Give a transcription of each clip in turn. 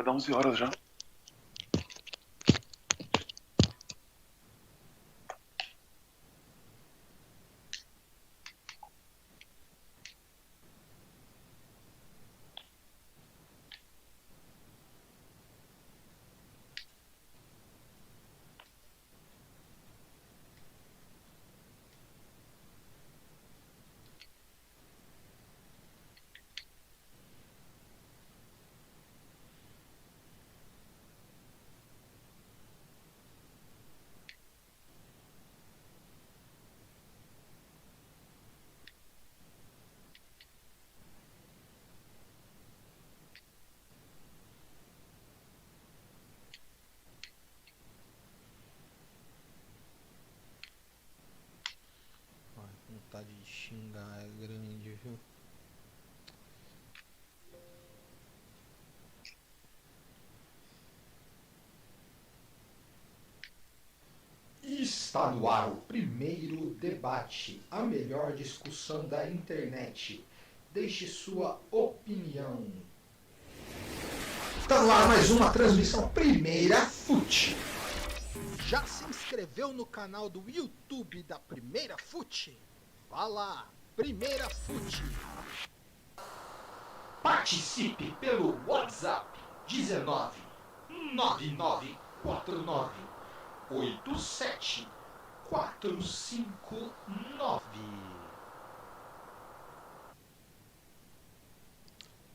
vai dar 11 horas já. A vontade de xingar é grande, viu? Está no ar o primeiro debate, a melhor discussão da internet. Deixe sua opinião. Está no ar mais uma transmissão Primeira Fute. Já se inscreveu no canal do YouTube da Primeira Fute? Vá lá, Primeira Fute. Participe pelo WhatsApp 19 9949 87459.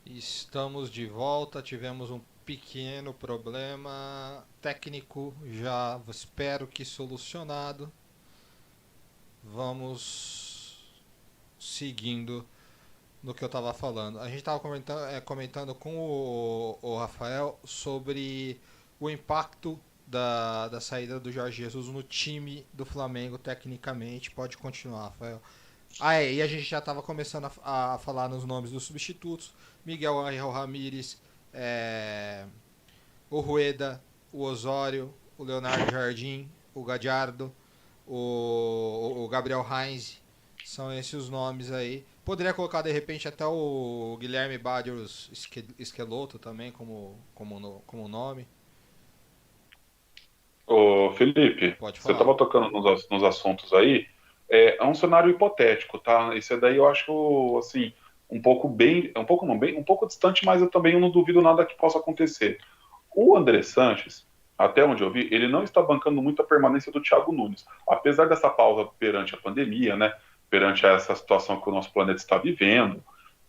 Estamos de volta, tivemos um pequeno problema técnico, já espero que solucionado. Vamos seguindo no que eu estava falando. A gente estava comentando com o Rafael sobre o impacto da saída do Jorge Jesus no time do Flamengo tecnicamente. Pode continuar, Rafael. E a gente já estava começando a falar nos nomes dos substitutos. Miguel Ángel Ramírez, o Rueda, o Osório, o Leonardo Jardim, o Gadiardo, o Gabriel Heinz. São esses os nomes aí. Poderia colocar de repente até o Guilherme Barrios Esqueloto também como nome. Ô, Felipe, Pode você falar. estava tocando nos assuntos aí. É um cenário hipotético, tá? Esse daí eu acho, assim, um pouco um pouco distante, mas eu também não duvido nada que possa acontecer. O André Sanches, até onde eu vi, ele não está bancando muito a permanência do Thiago Nunes. Apesar dessa pausa perante a pandemia, né? Perante essa situação que o nosso planeta está vivendo.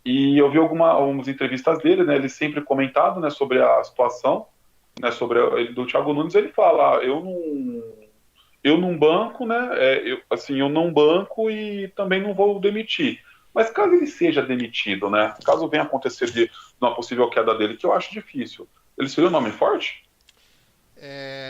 E eu vi algumas entrevistas dele, né? Ele sempre comentado, né, sobre a situação, né, do Thiago Nunes. Ele fala: eu não banco, né? Eu não banco e também não vou demitir. Mas caso ele seja demitido, né? Caso venha acontecer de uma possível queda dele, que eu acho difícil, ele seria um nome forte?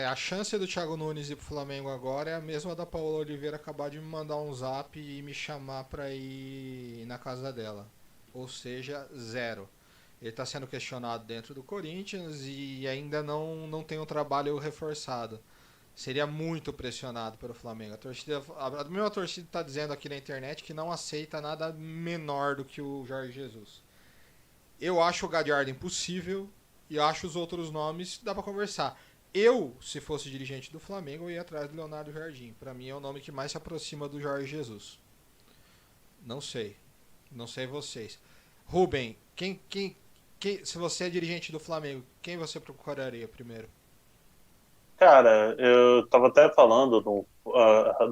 A chance do Thiago Nunes ir pro Flamengo agora é a mesma da Paola Oliveira acabar de me mandar um zap e me chamar para ir na casa dela. Ou seja, 0. Ele está sendo questionado dentro do Corinthians e ainda não tem um trabalho reforçado. Seria muito pressionado pelo Flamengo. A mesma torcida está dizendo aqui na internet que não aceita nada menor do que o Jorge Jesus. Eu acho o Gadiardo impossível e acho os outros nomes dá para conversar. Eu, se fosse dirigente do Flamengo, eu ia atrás do Leonardo Jardim. Para mim é o nome que mais se aproxima do Jorge Jesus. Não sei vocês. Rubem, se você é dirigente do Flamengo, quem você procuraria primeiro? Cara, eu tava até falando no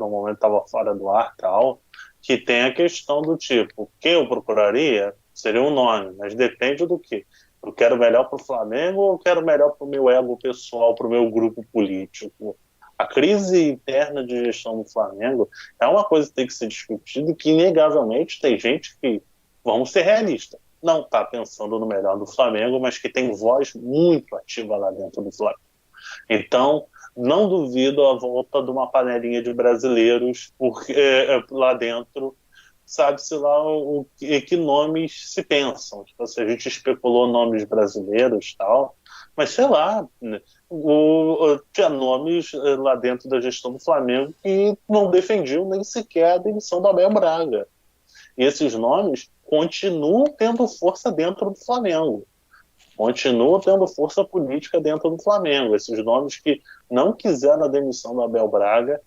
momento que tava fora do ar e tal, que tem a questão do tipo, quem eu procuraria seria um nome, mas depende do que. Eu quero melhor pro Flamengo ou eu quero melhor pro meu ego pessoal, pro meu grupo político? A crise interna de gestão do Flamengo é uma coisa que tem que ser discutida e que, inegavelmente, tem gente que, vamos ser realistas, não está pensando no melhor do Flamengo, mas que tem voz muito ativa lá dentro do Flamengo. Então, não duvido a volta de uma panelinha de brasileiros lá dentro, sabe-se lá que nomes se pensam. Tipo, assim, a gente especulou nomes brasileiros e tal, mas sei lá, né, tinha nomes lá dentro da gestão do Flamengo que não defendiam nem sequer a demissão do Abel Braga. E esses nomes continuam tendo força dentro do Flamengo. Continua tendo força política dentro do Flamengo. Esses nomes que não quiseram a demissão do Abel Braga,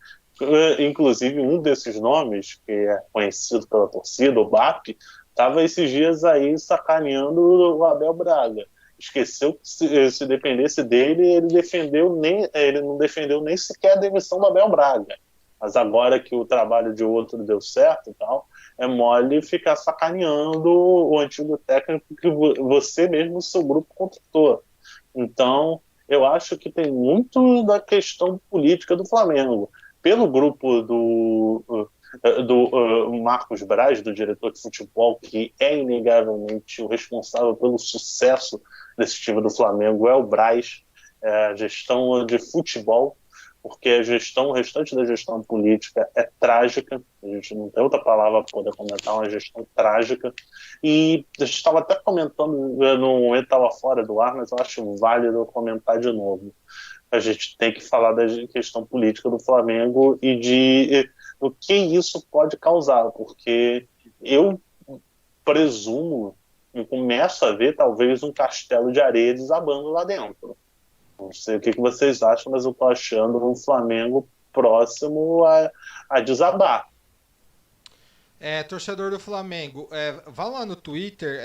inclusive um desses nomes, que é conhecido pela torcida, o BAP, estava esses dias aí sacaneando o Abel Braga. Esqueceu que se dependesse dele, ele não defendeu nem sequer a demissão do Abel Braga. Mas agora que o trabalho de outro deu certo e tal, é mole ficar sacaneando o antigo técnico que você mesmo, o seu grupo, contratou. Então, eu acho que tem muito da questão política do Flamengo. Pelo grupo do Marcos Braz, do diretor de futebol, que é inegavelmente o responsável pelo sucesso desse time do Flamengo, é o Braz, a gestão de futebol, porque o restante da gestão política é trágica, a gente não tem outra palavra para poder comentar, uma gestão trágica, e a gente estava até comentando, no momento estava fora do ar, mas eu acho válido comentar de novo. A gente tem que falar da questão política do Flamengo e do que isso pode causar, porque eu presumo e começo a ver talvez um castelo de areia desabando lá dentro. Não sei o que vocês acham, mas eu tô achando um Flamengo próximo a desabar. Torcedor do Flamengo, vá lá no Twitter,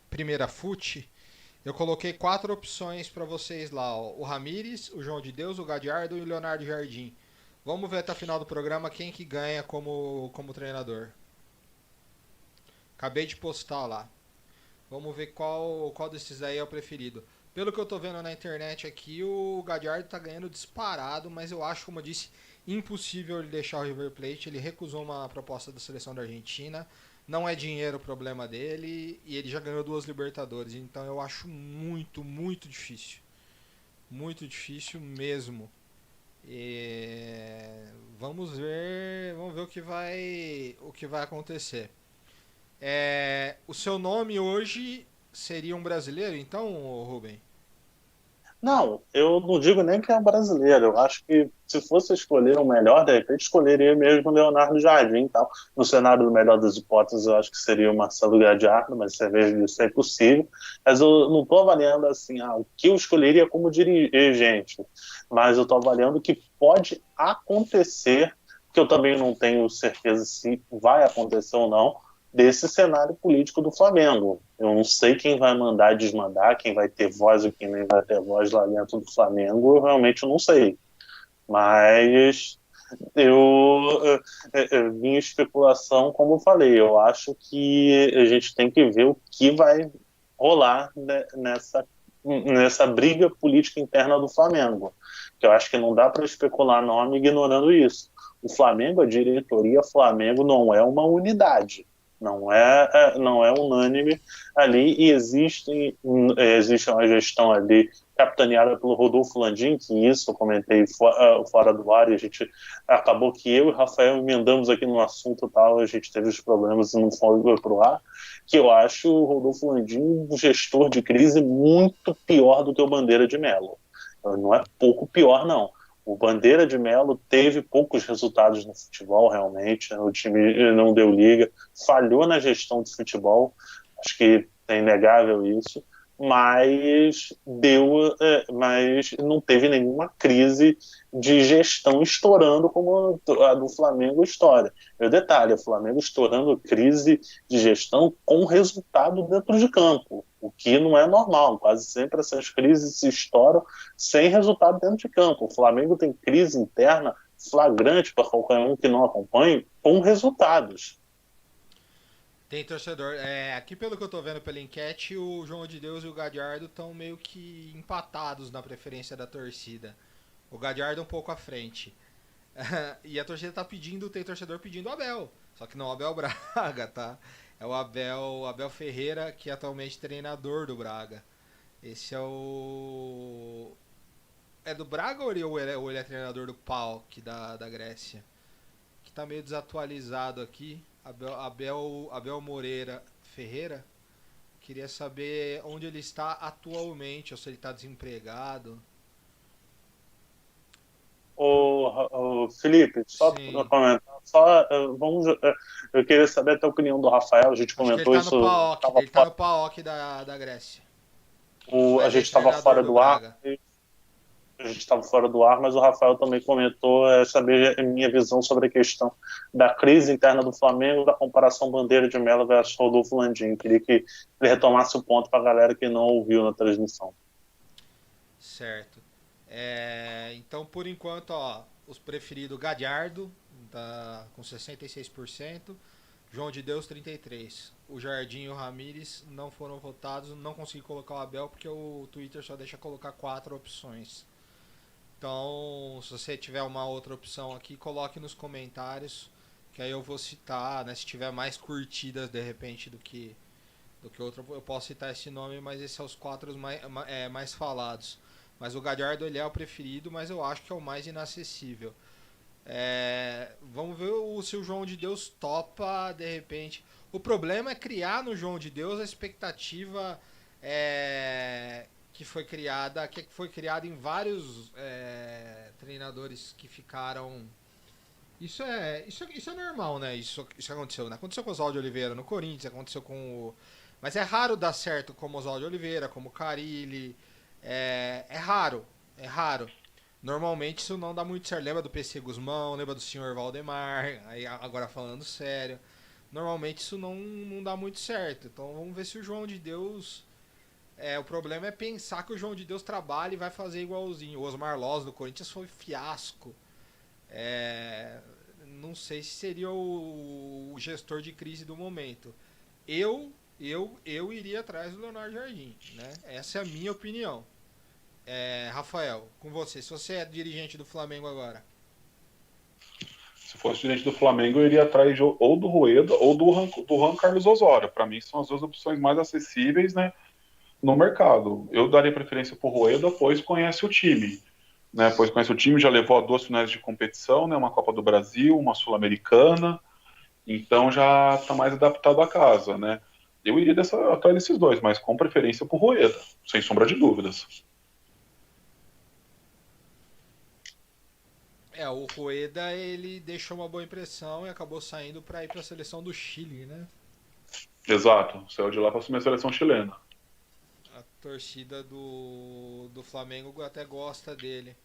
@primeirafute. Eu coloquei 4 opções para vocês lá, ó. O Ramires, o João de Deus, o Gadiardo e o Leonardo Jardim. Vamos ver até o final do programa quem que ganha como treinador. Acabei de postar lá. Vamos ver qual desses aí é o preferido. Pelo que eu tô vendo na internet aqui, o Gadiardo tá ganhando disparado, mas eu acho, como eu disse, impossível ele deixar o River Plate. Ele recusou uma proposta da seleção da Argentina. Não é dinheiro o problema dele e ele já ganhou 2 Libertadores. Então eu acho muito, muito difícil. Muito difícil mesmo. Vamos ver o que vai acontecer. O seu nome hoje seria um brasileiro, então, Rubem? Não, eu não digo nem que é brasileiro. Eu acho que se fosse escolher o melhor, de repente escolheria mesmo o Leonardo Jardim e tal. No cenário do melhor das hipóteses, eu acho que seria o Marcelo Gadiardo, mas você vê isso é impossível. Mas eu não estou avaliando assim, o que eu escolheria como dirigente, mas eu estou avaliando o que pode acontecer, que eu também não tenho certeza se vai acontecer ou não, desse cenário político do Flamengo. Eu não sei quem vai mandar e desmandar, quem vai ter voz e quem nem vai ter voz lá dentro do Flamengo, eu realmente não sei. Mas minha especulação, como eu falei, eu acho que a gente tem que ver o que vai rolar nessa briga política interna do Flamengo. Que eu acho que não dá para especular nome ignorando isso. O Flamengo, a diretoria Flamengo não é uma unidade. Não é unânime ali e existe uma gestão ali capitaneada pelo Rodolfo Landim, que isso eu comentei fora do ar, e a gente acabou que eu e o Rafael emendamos aqui no assunto tal, a gente teve os problemas e não foi pro ar, que eu acho o Rodolfo Landim um gestor de crise muito pior do que o Bandeira de Melo. Não é pouco pior, não. O Bandeira de Melo teve poucos resultados no futebol, realmente. O time não deu liga, falhou na gestão de futebol, acho que é inegável isso, mas não teve nenhuma crise de gestão estourando como a do Flamengo estoura. E o detalhe, o Flamengo estourando crise de gestão com resultado dentro de campo, o que não é normal. Quase sempre essas crises se estouram sem resultado dentro de campo. O Flamengo tem crise interna flagrante para qualquer um que não acompanhe, com resultados. Tem torcedor. Aqui, pelo que eu tô vendo pela enquete, o João de Deus e o Gadiardo estão meio que empatados na preferência da torcida. O Gadiardo um pouco à frente. E a torcida tá pedindo, tem torcedor pedindo o Abel. Só que não o Abel Braga, tá? É o Abel Ferreira, que é atualmente treinador do Braga. Esse é o. É do Braga ou ele é treinador do PAOK da Grécia? Que tá meio desatualizado aqui. Abel Moreira Ferreira. Queria saber onde ele está atualmente, ou se ele está desempregado. o Felipe, só para Sim. comentar, eu queria saber até a opinião do Rafael, a gente Acho que ele comentou tá no isso, PAOK. Ele tá no PAOK da Grécia. a Mas é gente estava ex-treinador fora do do ar, Braga. a gente estava fora do ar, mas o Rafael também comentou saber a minha visão sobre a questão da crise interna do Flamengo, da comparação Bandeira de Melo versus Rodolfo Landim. Queria que ele retomasse o ponto para a galera que não ouviu na transmissão. Certo. Então, por enquanto, ó, os preferidos Gadiardo, com 66%, João de Deus 33%. O Jardim e o Ramires não foram votados, não consegui colocar o Abel porque o Twitter só deixa colocar 4 opções. Então, se você tiver uma outra opção aqui, coloque nos comentários, que aí eu vou citar, né? Se tiver mais curtidas de repente do que outro, eu posso citar esse nome, mas esses são os 4 mais falados. Mas o Galhardo ele é o preferido, mas eu acho que é o mais inacessível. Vamos ver se o João de Deus topa de repente. O problema é criar no João de Deus a expectativa que foi criada em vários treinadores que ficaram. Isso é normal, né? Isso aconteceu, né? Aconteceu com o Oswaldo Oliveira no Corinthians, aconteceu com o. Mas é raro dar certo como o Oswaldo Oliveira, como o Carille. É raro, é raro. Normalmente isso não dá muito certo. Lembra do PC Guzmão, lembra do senhor Valdemar, aí agora falando sério. Normalmente isso não dá muito certo. Então vamos ver se o João de Deus. O problema é pensar que o João de Deus trabalha e vai fazer igualzinho. O Osmar Loz do Corinthians foi fiasco. Não sei se seria o gestor de crise do momento. Eu iria atrás do Leonardo Jardim, né? Essa é a minha opinião. Rafael, com você. Se você é dirigente do Flamengo agora. Se fosse dirigente do Flamengo, eu iria atrás ou do Rueda ou do Juan Carlos Osório. Para mim, são as duas opções mais acessíveis, né, no mercado. Eu daria preferência para o Rueda, pois conhece o time. Né, pois conhece o time, já levou a 2 finais de competição, né, uma Copa do Brasil, uma Sul-Americana. Então já está mais adaptado à casa. Né. Eu iria atrás desses dois, mas com preferência para o Rueda, sem sombra de dúvidas. O Rueda ele deixou uma boa impressão e acabou saindo para ir para a seleção do Chile, né? Exato, saiu de lá para assumir a seleção chilena. A torcida do Flamengo até gosta dele.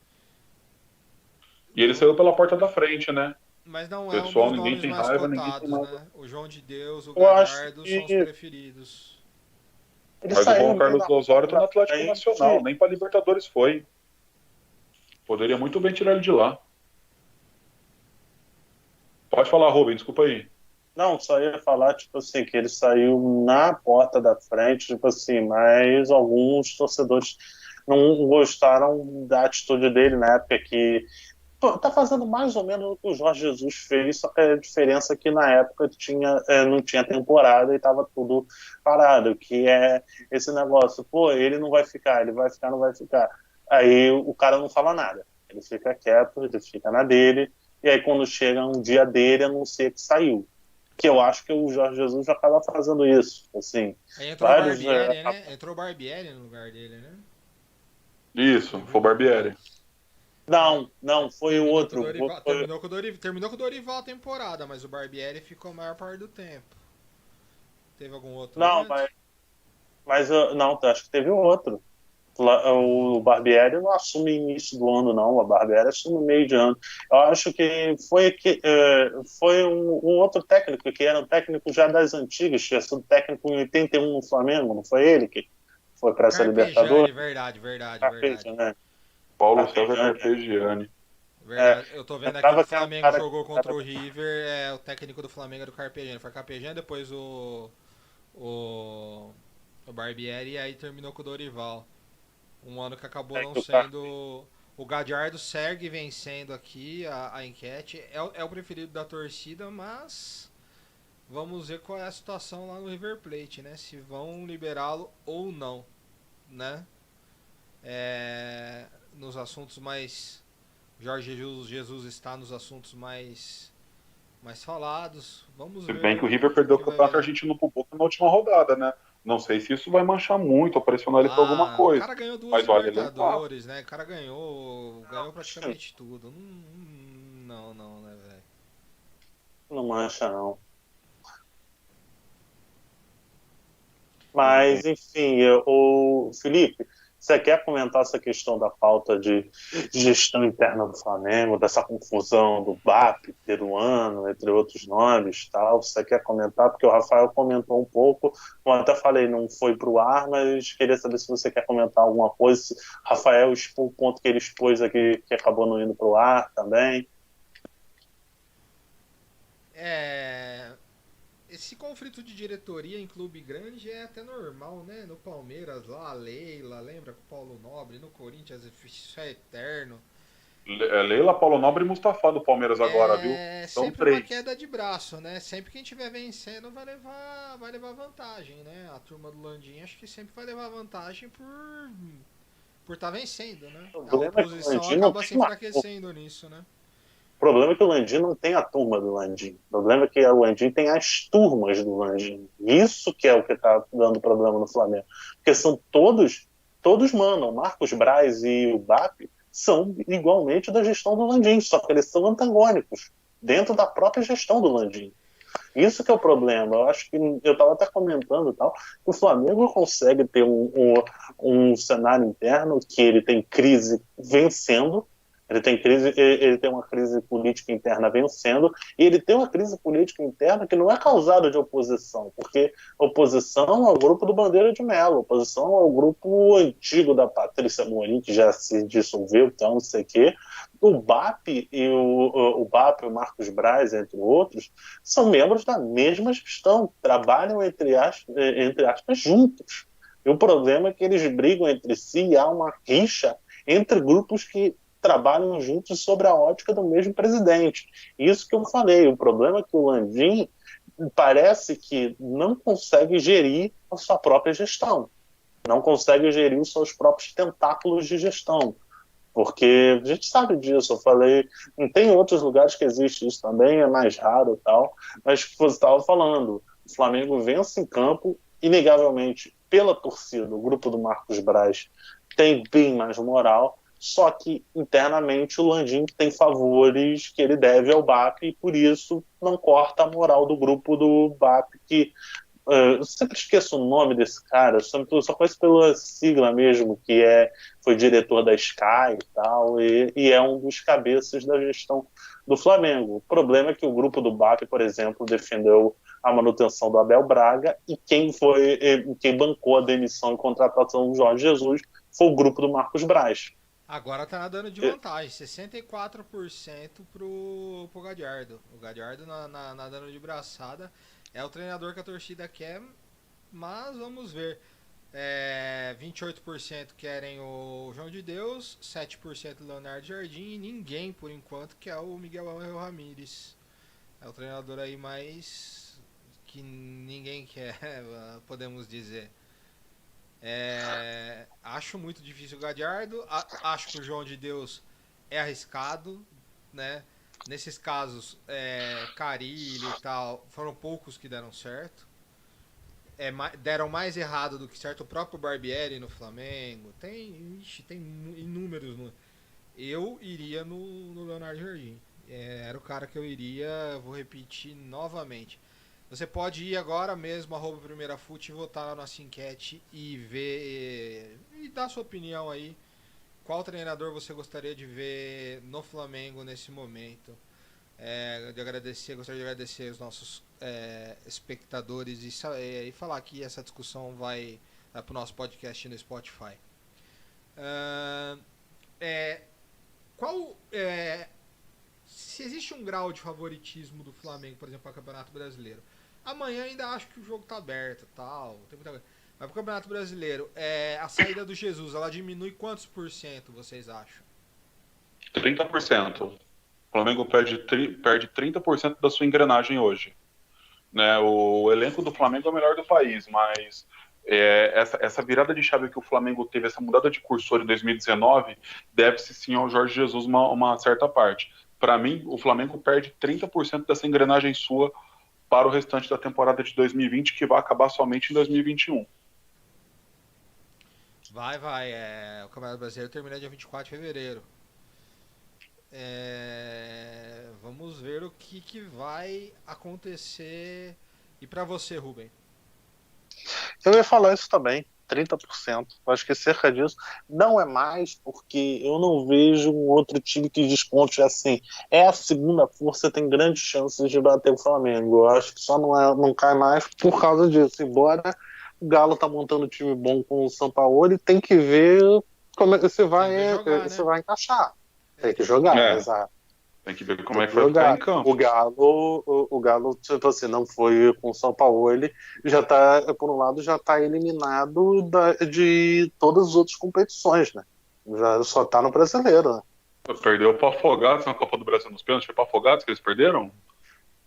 E ele saiu pela porta da frente, né? Mas não é um Pessoal, dos ninguém nomes tem mais raiva, ninguém tem cotados, nada. né? O João de Deus, o Eu acho Galhardo são os que preferidos. ele Mas o saiu Juan no meio Carlos da Osório tá no da Atlético Nacional, frente. nem para Libertadores foi. Poderia muito bem tirar ele de lá. Pode falar, Rubem, desculpa aí. Não, só ia falar, tipo assim, que ele saiu na porta da frente, tipo assim, mas alguns torcedores não gostaram da atitude dele na época que tá fazendo mais ou menos o que o Jorge Jesus fez, só que a diferença é que na época não tinha temporada e tava tudo parado, que é esse negócio, pô, ele não vai ficar, ele vai ficar, não vai ficar. Aí o cara não fala nada, ele fica quieto, ele fica na dele, e aí quando chega um dia dele, anuncia que saiu. Que eu acho que o Jorge Jesus já acaba fazendo isso, assim, Aí entrou o vários... Barbieri, né? Entrou o Barbieri no lugar dele, né? Isso, foi o Barbieri. Não, foi o Terminou com o outro. Dorival, terminou com o Dorival a temporada, mas o Barbieri ficou a maior parte do tempo. Teve algum outro Não, antes? mas não, acho que teve um outro. O Barbieri não assume início do ano, não. O Barbieri assume meio de ano. Eu acho que foi um outro técnico, que era um técnico já das antigas, tinha sido técnico em 81 no Flamengo, não foi ele que foi para essa Carpegiani, Libertadores? verdade. Carpegiani, né? Paulo César Carpegiani. Carpegiani. Verdade. Eu tô vendo aqui que Lembrava o que era um Flamengo cara jogou contra o River, o técnico do Flamengo era o Carpegiani. Foi Carpegiani, depois o Barbieri e aí terminou com o Dorival. Um ano que acabou não que o cara... sendo. O Gadiardo segue vencendo aqui a enquete. É o preferido da torcida, mas vamos ver qual é a situação lá no River Plate, né? Se vão liberá-lo ou não, né? Nos assuntos mais. Jorge Jesus está nos assuntos mais falados. Vamos Se ver bem que o River perdeu o que vai campeonato virar. argentino pro Boca na última rodada, né? Não sei se isso vai manchar muito, ou pressionar ele por alguma O coisa. cara ganhou duas Mas vale lembrar. Libertadores, né? O cara ganhou praticamente tudo. Não, né, velho? Não mancha, não. Tudo bem. Mas, enfim, o Felipe, você quer comentar essa questão da falta de gestão interna do Flamengo, dessa confusão do BAP peruano, entre outros nomes, tal? Você quer comentar? Porque o Rafael comentou um pouco, eu até falei, não foi para o ar, mas queria saber se você quer comentar alguma coisa. Se Rafael expôs o ponto que ele expôs aqui, que acabou não indo para o ar também. Esse conflito de diretoria em clube grande é até normal, né? No Palmeiras lá, a Leila, lembra com o Paulo Nobre, no Corinthians isso é eterno. Leila, Paulo Nobre e Mustafa do Palmeiras agora, viu? É São sempre uma 3. queda de braço, né? Sempre que a gente estiver vencendo vai levar vantagem, né? A turma do Landim acho que sempre vai levar vantagem por estar vencendo, né? O A problema é que o oposição Landim não acaba tem se uma. enfraquecendo nisso, né? O problema é que o Landim não tem a turma do Landim. O problema é que o Landim tem as turmas do Landim. Isso que é o que está dando problema no Flamengo. Porque são todos mandam. Marcos Braz e o BAP são igualmente da gestão do Landim, só que eles são antagônicos dentro da própria gestão do Landim. Isso que é o problema. Eu acho que eu estava até comentando tal, que o Flamengo consegue ter um cenário interno que ele tem crise vencendo. Ele tem uma crise política interna vencendo, e ele tem uma crise política interna que não é causada de oposição, porque oposição ao grupo do Bandeira de Mello, oposição ao grupo antigo da Patrícia Morim, que já se dissolveu, então não sei o quê. O BAP e o BAP e o Marcos Braz, entre outros, são membros da mesma gestão, trabalham entre aspas juntos. E o problema é que eles brigam entre si e há uma rixa entre grupos que trabalham juntos sobre a ótica do mesmo presidente. Isso que eu falei, o problema é que o Landim parece que não consegue gerir a sua própria gestão, não consegue gerir os seus próprios tentáculos de gestão, porque a gente sabe disso, eu falei, tem outros lugares que existe isso também, é mais raro e tal, mas que você estava falando, o Flamengo vence em campo, inegavelmente, pela torcida, o grupo do Marcos Braz tem bem mais moral, só que internamente o Landim tem favores que ele deve ao BAP e por isso não corta a moral do grupo do BAP, que eu sempre esqueço o nome desse cara, só conheço pela sigla mesmo, foi diretor da Sky e tal, e é um dos cabeças da gestão do Flamengo. O problema é que o grupo do BAP, por exemplo, defendeu a manutenção do Abel Braga e quem bancou a demissão e contratação do Jorge Jesus foi o grupo do Marcos Braz. Agora tá nadando de vantagem, 64% pro Gadiardo. O Gadiardo nadando de braçada. É o treinador que a torcida quer, mas vamos ver. 28% querem o João de Deus, 7% Leonardo Jardim e ninguém, por enquanto, que é o Miguel Ángel Ramírez. É o treinador aí mais que ninguém quer, podemos dizer. Acho muito difícil o Gadiardo. Acho que o João de Deus é arriscado, né? Nesses casos, Carille e tal, foram poucos que deram certo. Deram mais errado do que certo. O próprio Barbieri no Flamengo. Tem inúmeros. Eu iria no Leonardo Jardim. Era o cara que eu iria. Vou repetir novamente. Você pode ir agora mesmo, @primeirafute, e votar lá na nossa enquete e ver e dar sua opinião aí. Qual treinador você gostaria de ver no Flamengo nesse momento? Gostaria de agradecer os nossos espectadores e falar que essa discussão vai para o nosso podcast no Spotify. Se existe um grau de favoritismo do Flamengo, por exemplo, para o Campeonato Brasileiro, amanhã ainda acho que o jogo tá aberto e tal, tem muita coisa. Mas pro Campeonato Brasileiro, a saída do Jesus, ela diminui quantos por cento, vocês acham? 30%. O Flamengo perde 30% da sua engrenagem hoje. Né? O elenco do Flamengo é o melhor do país, mas essa virada de chave que o Flamengo teve, essa mudada de cursor em 2019, deve-se sim ao Jorge Jesus uma certa parte. Para mim, o Flamengo perde 30% dessa engrenagem sua para o restante da temporada de 2020, que vai acabar somente em 2021. Vai. O Campeonato Brasileiro termina dia 24 de fevereiro. Vamos ver o que vai acontecer. E pra você, Rubem? Eu ia falar isso também, 30%. Eu acho que cerca disso. Não é mais, porque eu não vejo um outro time que desponte assim. É a segunda força, tem grandes chances de bater o Flamengo. Eu acho que só não cai mais por causa disso. Embora o Galo tá montando um time bom com o Sampaoli, e tem que ver como é que Tem que ver jogar, você né? vai encaixar. Tem que jogar, É, exato. tem que ver como Tem é que que vai ficar em jogar. campo. O Galo, tipo assim, não foi com o São Paulo, ele já tá, por um lado, já tá eliminado de todas as outras competições, né? Já só tá no brasileiro, né? Perdeu para Afogados na Copa do Brasil nos pênaltis. Foi para Afogados que eles perderam?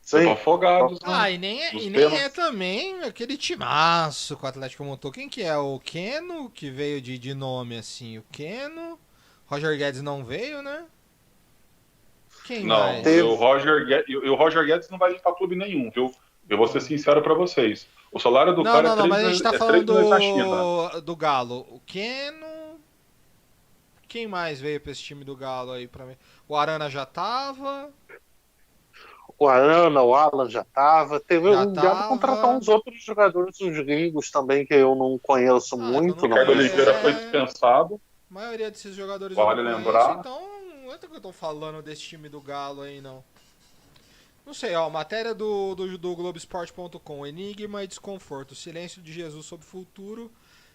Foi para Sim. Afogados, né? E nem Nos é pênaltis. também aquele timaço que o Atlético montou. Quem que é? O Keno, que veio de nome assim. O Keno. Roger Guedes não veio, né? Quem Não, mais? Teve, o Roger Guedes não vai ir para clube nenhum, viu? Eu vou ser sincero para vocês. O salário do cara Não, mas a gente tá é 3 falando milhões na China. do Galo. O Keno. Quem mais veio pra esse time do Galo aí pra mim? O Arana já tava. o Arana, o Alan já tava. Já O Galo contratou tava. uns outros jogadores, uns gringos também, que eu não conheço Que eu não muito, não Ricardo conheço. Oliveira foi conheço. dispensado, A maioria desses jogadores eu não vale conheço, lembrar. então não é que eu tô falando desse time do Galo aí, não. Não sei, ó, matéria do Globoesporte.com. Enigma e desconforto. Silêncio de Jesus sobre o futuro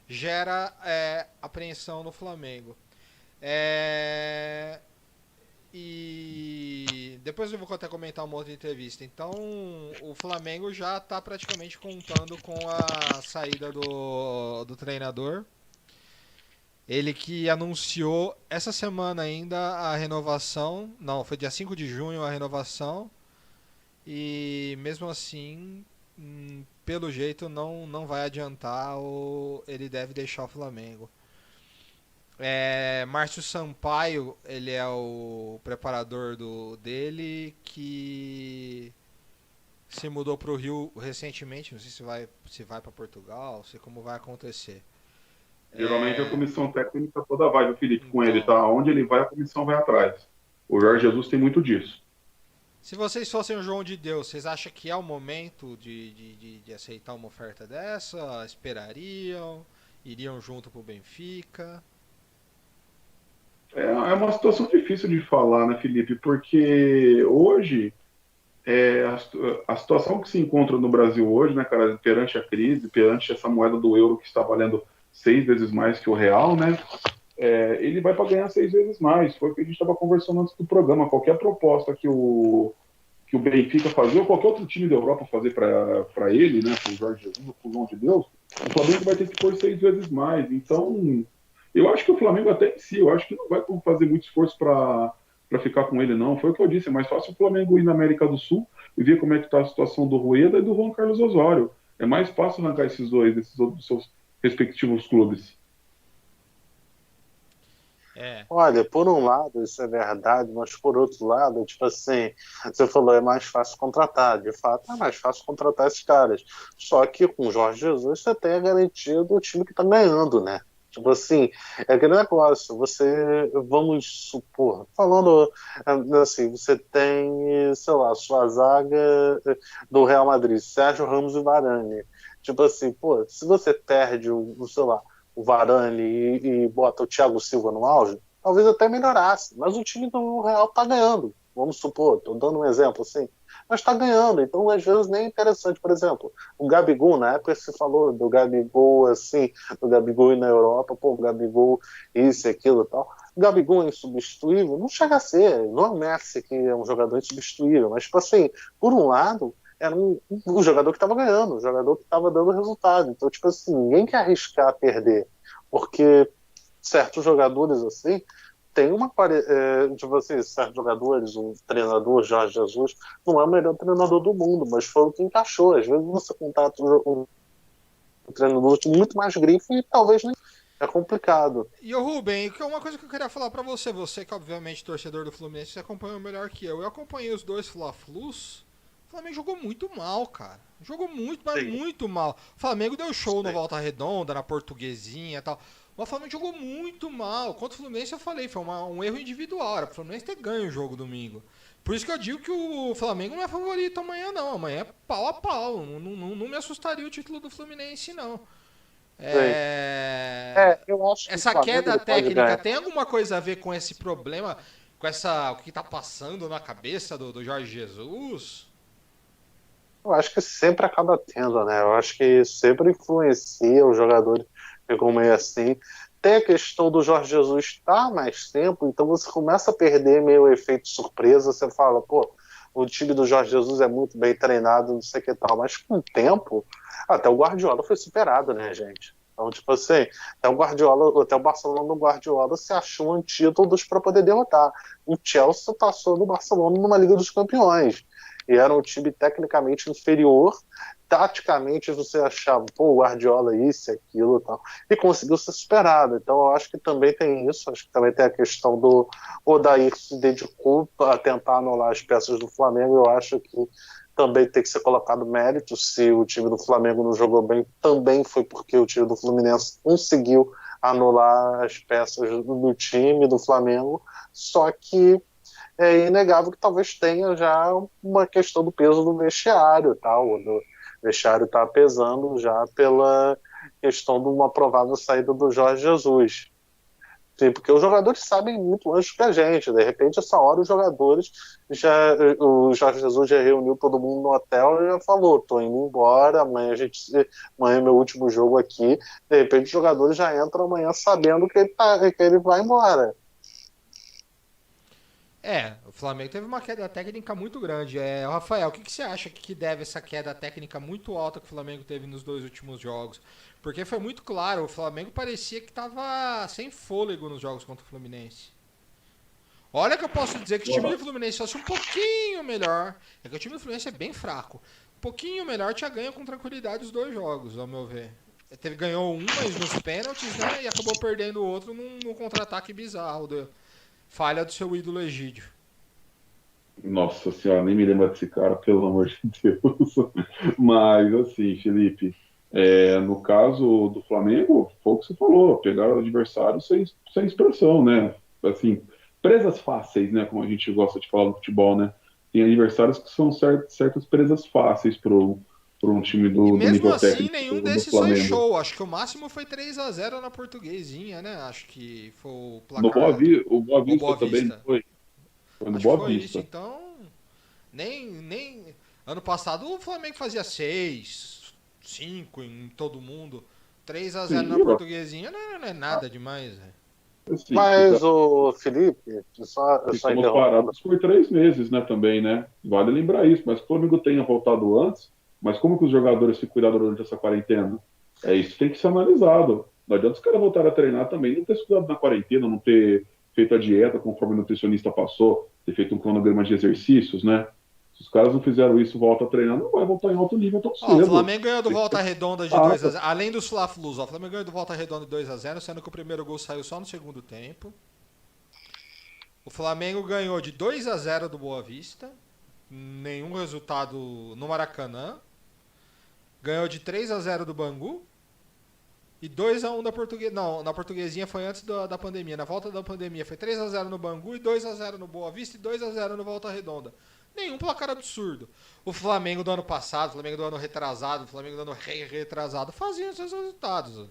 gera apreensão no Flamengo. E depois eu vou até comentar uma outra entrevista. Então, o Flamengo já está praticamente contando com a saída do treinador. Ele que anunciou essa semana ainda a renovação. Não, foi dia 5 de junho a renovação. E mesmo assim, pelo jeito, não vai adiantar ou ele deve deixar o Flamengo. Márcio Sampaio, ele é o preparador dele, que se mudou para o Rio recentemente. Não sei se vai para Portugal, não sei como vai acontecer. Geralmente a comissão técnica toda vai, viu, Felipe, com ele, Então, tá? Onde ele vai, a comissão vai atrás. O Jorge Jesus tem muito disso. se vocês fossem o João de Deus, vocês acham que é o momento de aceitar uma oferta dessa? Esperariam? Iriam junto pro Benfica? É uma situação difícil de falar, né, Felipe? Porque hoje, a situação que se encontra no Brasil hoje, né, cara, perante a crise, perante essa moeda do euro que está valendo 6 vezes mais que o real, né? Ele vai para ganhar 6 vezes mais. Foi o que a gente estava conversando antes do programa. Qualquer proposta que o Benfica fazer, ou qualquer outro time da Europa fazer para ele, né, para o Jorge Jesus, para o João de Deus, o Flamengo vai ter que pôr 6 vezes mais. Então, eu acho que o Flamengo até em si, eu acho que não vai fazer muito esforço para ficar com ele, não. Foi o que eu disse, é mais fácil o Flamengo ir na América do Sul e ver como é que está a situação do Rueda e do Juan Carlos Osório. É mais fácil arrancar esses dois, desses outros seus respectivos clubes. Olha, por um lado isso é verdade, mas por outro lado, tipo assim, você falou é mais fácil contratar. De fato, é mais fácil contratar esses caras. Só que com o Jorge Jesus você tem a garantia do time que tá ganhando, né? Tipo assim, é aquele negócio, vamos supor, falando assim, você tem, sei lá, sua zaga do Real Madrid, Sérgio Ramos e Varane. Tipo assim, pô, se você perde sei lá, o Varane e bota o Thiago Silva no auge, talvez até melhorasse. Mas o time do Real tá ganhando. Vamos supor, tô dando um exemplo assim. Mas tá ganhando, então às vezes nem é interessante. Por exemplo, o Gabigol, na época você falou do Gabigol assim, do Gabigol ir na Europa, pô, o Gabigol isso e aquilo e tal. O Gabigol é insubstituível? Não chega a ser. Não é o Messi que é um jogador insubstituível, mas tipo assim, por um lado, era um jogador que estava ganhando, um jogador que estava dando resultado. Então, tipo assim, ninguém quer arriscar perder, porque certos jogadores assim tem tipo assim, certos jogadores, o treinador Jorge Jesus não é o melhor treinador do mundo, mas foi o que encaixou. Às vezes você contrata um treinador com muito mais grife e talvez nem é complicado. E o Rubem, uma coisa que eu queria falar pra você que obviamente torcedor do Fluminense, você acompanhou melhor que eu. Eu acompanhei os dois Fla-Flus. O Flamengo jogou muito mal, cara. Jogou muito, mas Sim. muito mal. O Flamengo deu show no Sim. Volta Redonda, na Portuguesinha e tal. O Flamengo jogou muito mal. Contra o Fluminense eu falei, foi um erro individual. Era pro Fluminense ter ganho o jogo domingo. Por isso que eu digo que o Flamengo não é favorito amanhã, não. Amanhã é pau a pau. Não me assustaria o título do Fluminense, não. Eu acho que o Essa Flamengo queda ele pode técnica ganhar. tem alguma coisa a ver com esse problema? Com o que tá passando na cabeça do Jorge Jesus? Eu acho que sempre acaba tendo, né? Eu acho que sempre influencia os jogadores, ficam meio assim. Tem a questão do Jorge Jesus estar mais tempo, então você começa a perder meio o efeito surpresa. Você fala, pô, o time do Jorge Jesus é muito bem treinado, não sei o que tal. Mas com o tempo, até o Guardiola foi superado, né, gente? Então, tipo assim, até o Barcelona do Guardiola se achou antídotos para poder derrotar. O Chelsea passou do Barcelona numa Liga dos Campeões. E era um time tecnicamente inferior, taticamente você achava, pô, o Guardiola isso e aquilo e tal, e conseguiu ser superado. Então eu acho que também tem isso, acho que também tem a questão do Odair se dedicou a tentar anular as peças do Flamengo. Eu acho que também tem que ser colocado mérito. Se o time do Flamengo não jogou bem, também foi porque o time do Fluminense conseguiu anular as peças do time do Flamengo, só que é inegável que talvez tenha já uma questão do peso do vestiário, tal. O vestiário está pesando já pela questão de uma provável saída do Jorge Jesus. Sim, porque os jogadores sabem muito antes que a gente. De repente, essa hora, os jogadores o Jorge Jesus já reuniu todo mundo no hotel e já falou: tô indo embora, amanhã é meu último jogo aqui. De repente, os jogadores já entram amanhã sabendo que ele vai embora. O Flamengo teve uma queda técnica muito grande. Rafael, o que você acha que deve essa queda técnica muito alta que o Flamengo teve nos 2 últimos jogos? Porque foi muito claro, o Flamengo parecia que estava sem fôlego nos jogos contra o Fluminense. Olha que eu posso dizer que o time do Fluminense fosse um pouquinho melhor. É que o time do Fluminense é bem fraco. Um pouquinho melhor tinha ganho com tranquilidade os 2 jogos, ao meu ver. Ganhou um, mas nos pênaltis, né? E acabou perdendo o outro num contra-ataque bizarro. Falha do seu ídolo Egídio. Nossa senhora, nem me lembro desse cara, pelo amor de Deus. Mas, assim, Felipe, no caso do Flamengo, foi o que você falou, pegaram o adversário sem expressão, né? Assim, presas fáceis, né? Como a gente gosta de falar no futebol, né? Tem adversários que são certas presas fáceis para um time E do mesmo nível assim, técnico nenhum do desses foi Flamengo. show. Acho que o máximo foi 3-0 na Portuguesinha, né? Acho que foi o No placar O Boa o Vista Boa também, não Vista. foi? Foi no Acho que Boa foi isso. Vista. Então, nem ano passado o Flamengo fazia 6, 5 em todo mundo. 3-0 Sim, na Portuguesinha não é nada demais. assim, Mas o Felipe, só ficamos interrompendo. parados por 3 meses, né, também, né? Vale lembrar isso, mas que o Flamengo tenha voltado antes, mas como que os jogadores se cuidaram durante essa quarentena? Isso que tem que ser analisado. Não adianta os caras voltarem a treinar também, não ter se cuidado na quarentena, não ter feito a dieta conforme o nutricionista passou, ter feito um cronograma de exercícios, né? Se os caras não fizeram isso, volta a treinar, não vai voltar em alto nível tão Ó, o cedo. Flamengo ganhou do Tem que Volta ter Redonda de data. 2-0. Além dos Fla-Flus, o Flamengo ganhou do Volta Redonda de 2-0, sendo que o primeiro gol saiu só no segundo tempo. O Flamengo ganhou de 2-0 do Boa Vista. Nenhum resultado no Maracanã. Ganhou de 3-0 do Bangu. E 2-1 da Portuguesinha. Não, na Portuguesinha foi antes da pandemia. Na volta da pandemia foi 3-0 no Bangu e 2-0 no Boa Vista e 2-0 no Volta Redonda. Nenhum placar absurdo. O Flamengo do ano passado, o Flamengo do ano retrasado, o Flamengo do ano retrasado faziam seus resultados.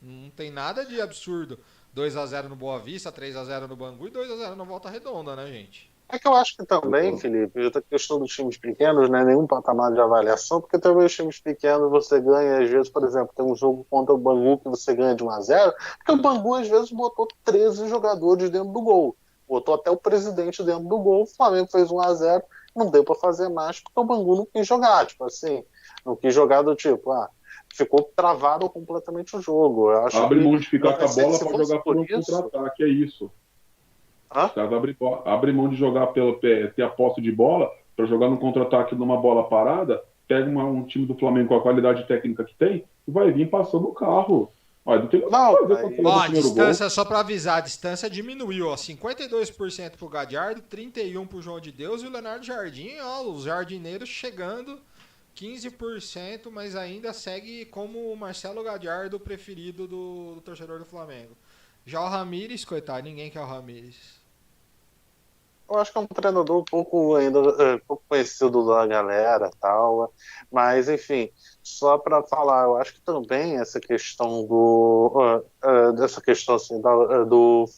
Não tem nada de absurdo. 2-0 no Boa Vista, 3-0 no Bangu e 2-0 no Volta Redonda, né, gente? É que eu acho que também, Felipe, outra questão dos times pequenos, não é nenhum patamar de avaliação, porque também os times pequenos você ganha, às vezes, por exemplo, tem um jogo contra o Bangu que você ganha de 1-0, porque o Bangu, às vezes, botou 13 jogadores dentro do gol. Botou até o presidente dentro do gol, o Flamengo fez 1-0, não deu para fazer mais, porque o Bangu não quis jogar, tipo assim, não quis jogar do tipo, ficou travado completamente o jogo. Eu acho Abre que mão de ficar com a bola se para fosse jogar por um isso, contra-ataque, é isso. hã? Os caras abrem mão de jogar pelo pé, ter a posse de bola, para jogar no contra-ataque numa bola parada, pega um time do Flamengo com a qualidade técnica que tem, e vai vir passando o carro. Olha, não tem nada Não, a fazer com mas- aquela Ó, do a primeiro distância, só pra avisar, a distância diminuiu, ó. 52% pro Gadiardo, 31% pro João de Deus e o Leonardo Jardim, ó, os jardineiros chegando 15%, mas ainda segue como o Marcelo Gallardo preferido do torcedor do Flamengo. Já o Ramires, coitado, ninguém quer o Ramires. Eu acho que é um treinador um pouco ainda pouco conhecido da galera e tal, mas enfim, só para falar, eu acho que também essa questão dessa questão assim, do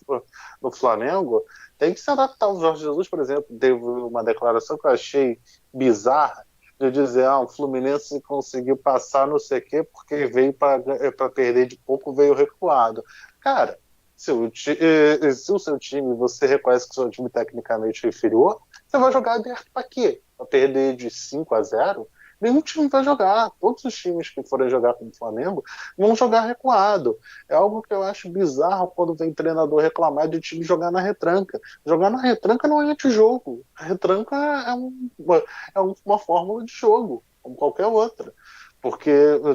Flamengo tem que se adaptar. O Jorge Jesus, por exemplo, teve uma declaração que eu achei bizarra de dizer, o Fluminense conseguiu passar não sei o quê porque veio para perder de pouco, veio recuado. Cara, se o seu time, você reconhece que o seu time tecnicamente é inferior, você vai jogar aberto para quê? Para perder de 5-0? Nenhum time vai jogar. Todos os times que forem jogar com o Flamengo vão jogar recuado. É algo que eu acho bizarro quando vem treinador reclamar de time jogar na retranca. Jogar na retranca não é antijogo. A retranca é uma fórmula de jogo, como qualquer outra. Porque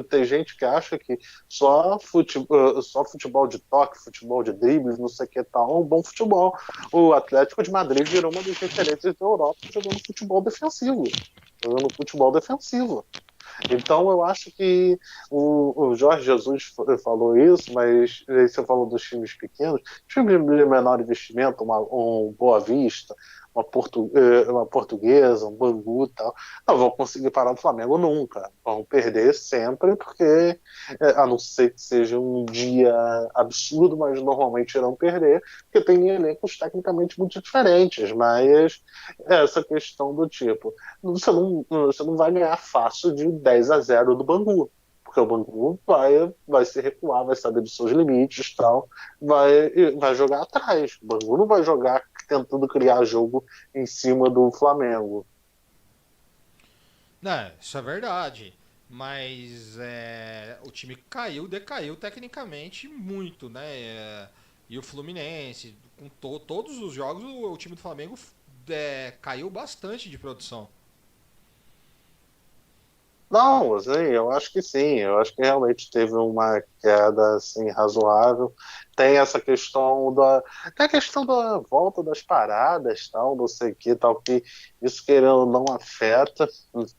tem gente que acha que só futebol de toque, futebol de dribles, não sei o que tal, é um bom futebol. O Atlético de Madrid virou uma das referências da Europa jogando futebol defensivo. Jogando futebol defensivo. Então eu acho que o Jorge Jesus falou isso, mas aí você falou dos times pequenos, times de menor investimento, um Boa Vista, uma Portuguesa, um Bangu e tal, não vão conseguir parar o Flamengo nunca. Vão perder sempre, porque a não ser que seja um dia absurdo, mas normalmente irão perder, porque tem elencos tecnicamente muito diferentes, mas essa questão do tipo, você não vai ganhar fácil de 10-0 do Bangu, porque o Bangu vai se recuar, vai saber dos seus limites e tal, vai jogar atrás. O Bangu não vai jogar tentando criar jogo em cima do Flamengo. Não, isso é verdade. Mas o time decaiu tecnicamente muito, né? E o Fluminense, com todos os jogos, o time do Flamengo caiu bastante de produção. Não, assim, eu acho que sim, eu acho que realmente teve uma queda assim, razoável. Tem a questão da volta das paradas, tal, não sei o que, tal, que isso querendo não afeta,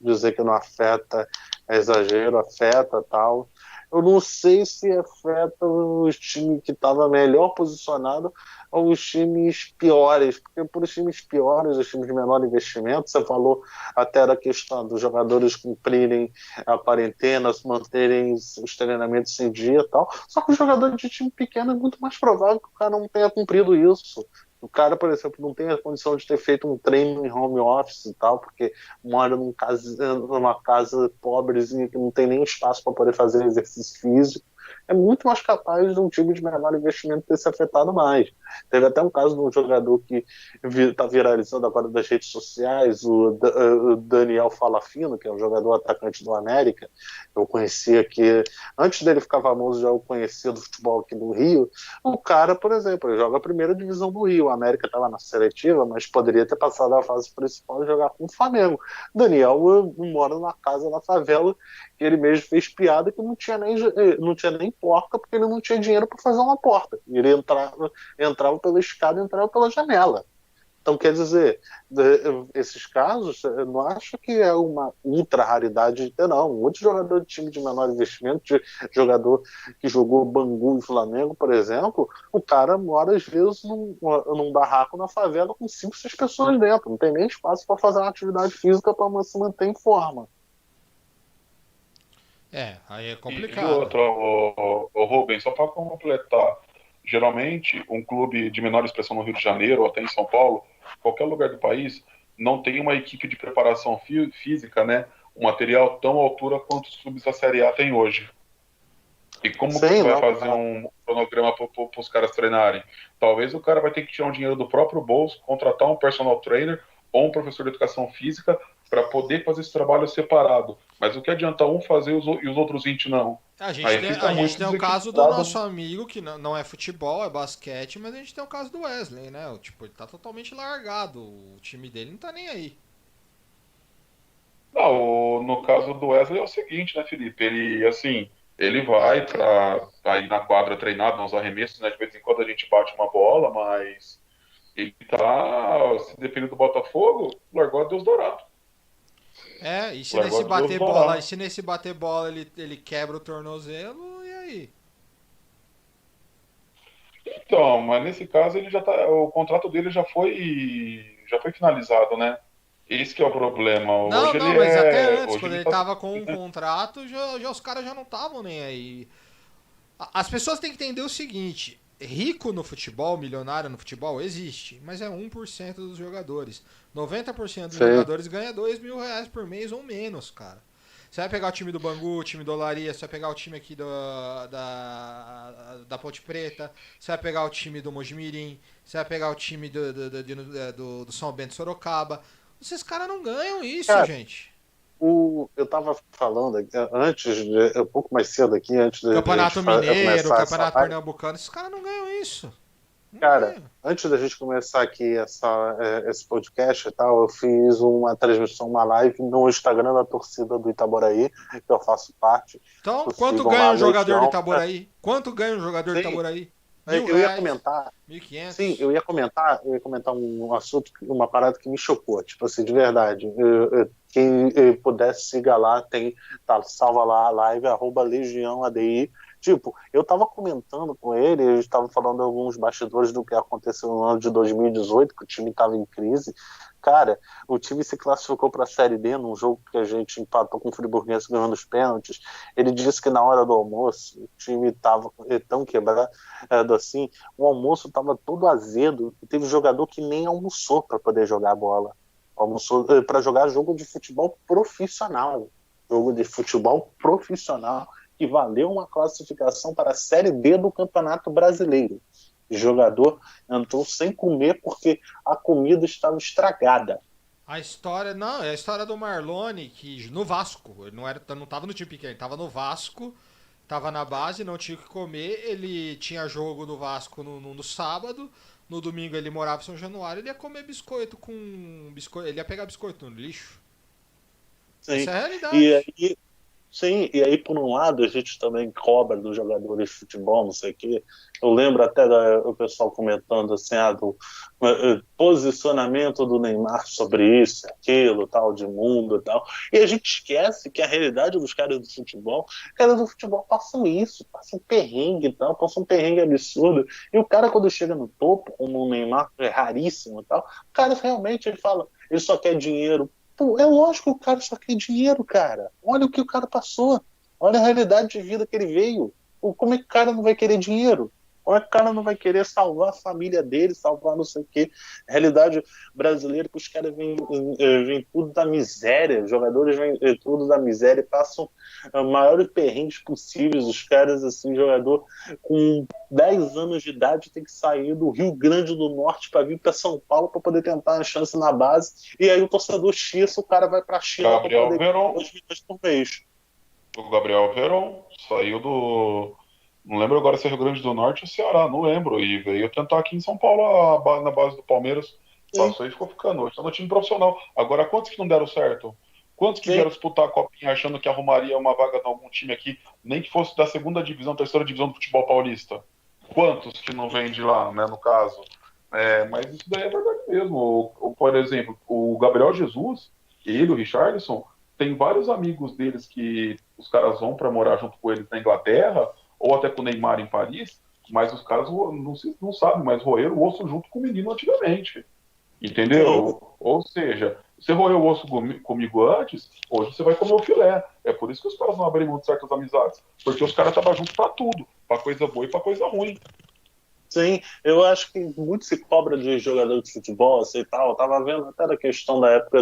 dizer que não afeta é exagero, afeta, tal. Eu não sei se afeta os times que estavam melhor posicionados ou os times piores, porque por os times piores, os times de menor investimento, você falou até da questão dos jogadores cumprirem a quarentena, se manterem os treinamentos em dia e tal. Só que o jogador de time pequeno é muito mais provável que o cara não tenha cumprido isso. O cara, por exemplo, não tem a condição de ter feito um treino em home office e tal, porque mora numa casa pobrezinha que não tem nem espaço para poder fazer exercício físico. É muito mais capaz de um time de menor investimento ter se afetado mais. Teve até um caso de um jogador que está viralizando agora das redes sociais, o Daniel Falafino, que é um jogador atacante do América. Eu conhecia que, antes dele ficar famoso, já o conhecia do futebol aqui do Rio. O cara, por exemplo, ele joga a primeira divisão do Rio. O América estava na seletiva, mas poderia ter passado a fase principal e jogar com o Flamengo. Daniel mora numa casa na favela que ele mesmo fez piada que não tinha nem porta, porque ele não tinha dinheiro para fazer uma porta. Ele entrava pela escada e entrava pela janela. Então, quer dizer, esses casos, eu não acho que é uma ultra raridade de ter, não. Muitos jogadores de time de menor investimento, de jogador que jogou Bangu e Flamengo, por exemplo, o cara mora, às vezes, num barraco na favela com 5, 6 pessoas dentro. Não tem nem espaço para fazer uma atividade física para se manter em forma. Aí é E complicado. outra, o Rubens, só para completar, geralmente um clube de menor expressão no Rio de Janeiro ou até em São Paulo, qualquer lugar do país, não tem uma equipe de preparação física, né, um material tão à altura quanto os clubes da Série A têm hoje. E como que você Sim, vai não, fazer um cronograma para os caras treinarem? Talvez o cara vai ter que tirar um dinheiro do próprio bolso, contratar um personal trainer ou um professor de educação física para poder fazer esse trabalho separado. Mas o que adianta um fazer e os outros 20 não? A gente Aí tem, fica a gente muito tem o caso do nosso desequilibrado. amigo, que não é futebol, é basquete, mas a gente tem o caso do Wesley, né? Tipo, ele tá totalmente largado. O time dele não tá nem aí. Não, no caso do Wesley é o seguinte, né, Felipe? Ele, assim, ele vai para ir na quadra treinar, nos arremessos, né? De vez em quando a gente bate uma bola, mas ele tá, se depender do Botafogo, largou a Deus dourado. É, e se Leva nesse as duas bater do bola, Ará. e se nesse bater bola ele quebra o tornozelo, e aí? Então, mas nesse caso ele já tá, o contrato dele já foi finalizado, né? Esse que é o problema. Não, Hoje não, ele mas até é, antes, hoje quando ele ele tá, tava com um né? contrato, já os caras já não estavam nem aí. As pessoas têm que entender o seguinte: rico no futebol, milionário no futebol, existe, mas é 1% dos jogadores. 90% dos Sim. jogadores ganha R$ 2.000 por mês ou menos, cara. Você vai pegar o time do Bangu, o time do Olaria, você vai pegar o time aqui da Ponte Preta, você vai pegar o time do Mojimirim, você vai pegar o time do São Bento Sorocaba. Esses caras não ganham isso, Cara, gente. eu estava falando antes, um pouco mais cedo aqui, antes de a gente Campeonato Mineiro, começar essa Campeonato live. Pernambucano, esses caras não ganham isso. Não Cara, ganham. antes da gente começar aqui esse podcast e tal, eu fiz uma transmissão, uma live no Instagram da torcida do Itaboraí, que eu faço parte. Então, Vocês quanto sigam ganha lá, um jogador de Legião. Itaboraí? Quanto ganha um jogador de Sim, Itaboraí? Mil eu ia reais? comentar. Mil e Sim, quinhentos? eu ia comentar um assunto, uma parada que me chocou, tipo assim, de verdade. Quem pudesse siga lá, tá, salva lá a live, Legião ADI. Tipo, eu tava comentando com ele, a gente tava falando alguns bastidores do que aconteceu no ano de 2018, que o time tava em crise. Cara, o time se classificou para a Série B num jogo que a gente empatou com o Friburguense ganhando os pênaltis. Ele disse que na hora do almoço o time tava tão quebrado assim, o almoço estava todo azedo. Teve jogador que nem almoçou para poder jogar bola. Almoçou para jogar jogo de futebol profissional. Jogo de futebol profissional que valeu uma classificação para a Série B do Campeonato Brasileiro. O jogador entrou sem comer porque a comida estava estragada. A história, não, é a história do Marlone, que no Vasco, ele não tava no time pequeno, ele tava no Vasco, tava na base, não tinha o que comer, ele tinha jogo do Vasco no sábado, no domingo ele morava em São Januário, ele ia comer biscoito, ele ia pegar biscoito no lixo. Sim. Essa é a E realidade. aí, sim, e aí, por um lado, a gente também cobra dos jogadores de futebol, não sei o quê. Eu lembro até o pessoal comentando assim, do posicionamento do Neymar sobre isso, aquilo, tal, de mundo e tal. E a gente esquece que a realidade dos caras do futebol, os caras do futebol passam isso, passam perrengue e tal, passam um perrengue absurdo. E o cara, quando chega no topo, como o Neymar, é raríssimo e tal, o cara realmente ele fala, ele só quer dinheiro. Pô, é lógico que o cara só quer dinheiro, cara. Olha o que o cara passou. Olha a realidade de vida que ele veio. Como é que o cara não vai querer dinheiro? Como é que o cara não vai querer salvar a família dele, salvar não sei o quê? A realidade brasileira que os caras vêm tudo da miséria, os jogadores vêm tudo da miséria e passam os maiores perrengues possíveis. Os caras, assim, jogador com 10 anos de idade tem que sair do Rio Grande do Norte para vir para São Paulo para poder tentar a chance na base. E aí o torcedor X, o cara vai para a China para Gabriel poder ganhar Veron, 2 milhões por mês. o Gabriel Veron saiu do. Não lembro agora se é Rio Grande do Norte ou Ceará, não lembro. E veio tentar aqui em São Paulo na base do Palmeiras. Sim, Passou e ficou ficando. Hoje tá no time profissional. Agora, quantos que não deram certo? Quantos que sim, vieram disputar a Copinha achando que arrumaria uma vaga em algum time aqui, nem que fosse da segunda divisão, terceira divisão do futebol paulista? Quantos que não vêm de lá, né, no caso? Mas isso daí é verdade mesmo. Por exemplo, o Gabriel Jesus, ele, o Richarlison, tem vários amigos deles que os caras vão para morar junto com eles na Inglaterra, ou até com o Neymar em Paris, mas os caras não sabem, mas roeram o osso junto com o menino antigamente. sim. Entendeu? Ou seja, você roeu o osso comigo antes, hoje você vai comer o filé. É por isso que os caras não abrem mão de certas amizades. Porque os caras estavam juntos pra tudo. Pra coisa boa e pra coisa ruim. Sim, eu acho que muito se cobra de jogador de futebol, assim, e tal. Eu tava vendo até da questão da época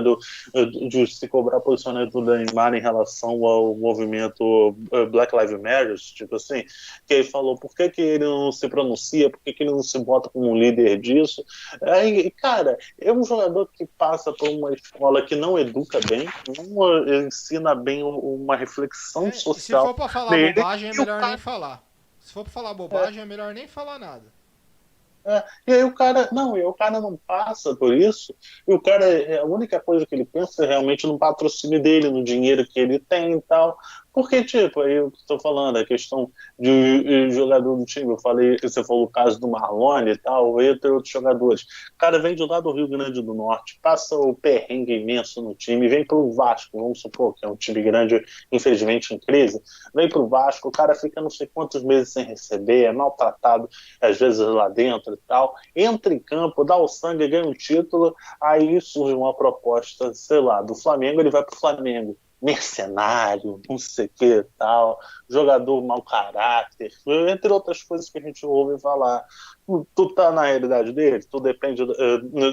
de se cobrar posicionamento do Neymar em relação ao movimento Black Lives Matter, tipo assim, que ele falou por que ele não se pronuncia, por que ele não se bota como um líder disso. Aí, cara, é um jogador que passa por uma escola que não educa bem, não ensina bem uma reflexão E se for social pra falar nele, bobagem, é e o melhor nem cara. falar. Se for pra falar bobagem, é melhor nem falar nada. E aí o cara não passa por isso, e o cara, a única coisa que ele pensa é realmente no patrocínio dele, no dinheiro que ele tem e tal. Porque, tipo, aí eu estou falando, a questão de jogador do time, eu falei, você falou o caso do Marlone e tal, entre outros jogadores. O cara vem de lá do Rio Grande do Norte, passa o perrengue imenso no time, vem pro Vasco, vamos supor que é um time grande, infelizmente em crise, vem pro Vasco, o cara fica não sei quantos meses sem receber, é maltratado, às vezes lá dentro e tal, entra em campo, dá o sangue, ganha um título, aí surge uma proposta, sei lá, do Flamengo, ele vai pro Flamengo mercenário, não sei o que e tal, jogador mau caráter, entre outras coisas que a gente ouve falar. Tu tá na realidade dele? Tu depende,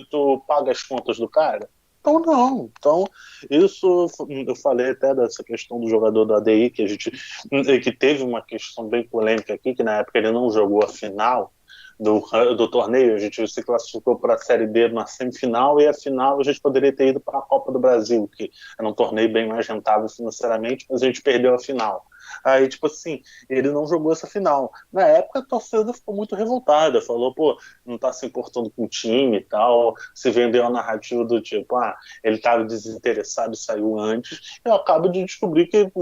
tu paga as contas do cara? Então não. Então, isso eu falei até dessa questão do jogador do ADI, que teve uma questão bem polêmica aqui, que na época ele não jogou a final do torneio, a gente se classificou para a Série D na semifinal e a final a gente poderia ter ido para a Copa do Brasil, que era um torneio bem mais rentável financeiramente, mas a gente perdeu a final. Aí, tipo assim, ele não jogou essa final. Na época, a torcida ficou muito revoltada, falou, pô, não tá se importando com o time e tal, se vendeu a narrativa do tipo, ele estava desinteressado e saiu antes. Eu acabo de descobrir que,